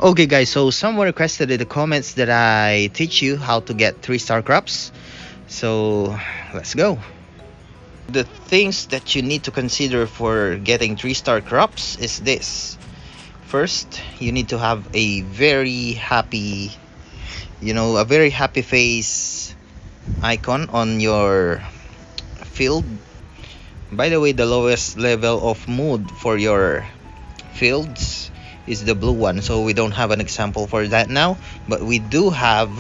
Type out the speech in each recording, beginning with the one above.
Okay guys, so someone requested in the comments that I teach you how to get 3-star crops. So let's go. The things that you need to consider for getting 3-star crops is this. First, you need to have a very happy, a very happy face icon on your field. By the way, the lowest level of mood for your fields is the blue one, so we don't have an example for that now, but we do have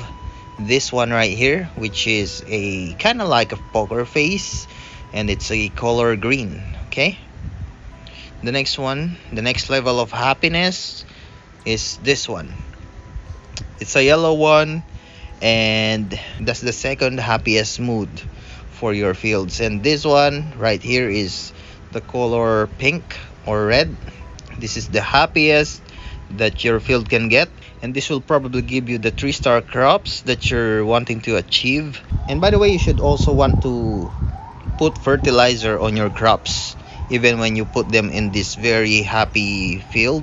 this one right here, which is a kind of like a poker face, and it's a color green. Okay, the next one, the next level of happiness is this one. It's a yellow one, and that's the second happiest mood for your fields. And this one right here is the color pink or red. This is the happiest that your field can get, and this will probably give you the 3-star crops that you're wanting to achieve. And by the way, you should also want to put fertilizer on your crops even when you put them in this very happy field,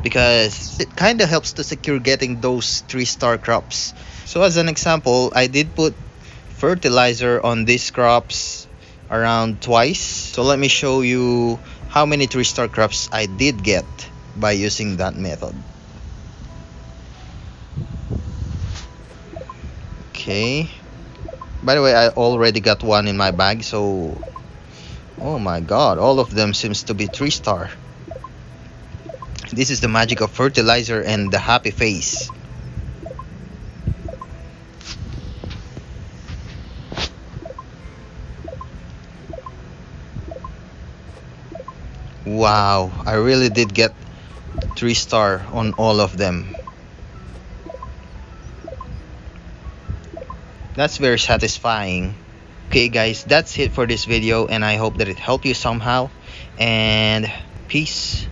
because it kind of helps to secure getting those 3-star crops. So as an example, I did put fertilizer on these crops around twice. So let me show you how many 3-star crops I did get by using that method. Okay, by the way, I already got one in my bag, so oh my god, all of them seems to be 3-star. This is the magic of fertilizer and the happy face. Wow, I really did get 3-star on all of them. That's very satisfying. Okay guys, that's it for this video, and I hope that it helped you somehow, and peace.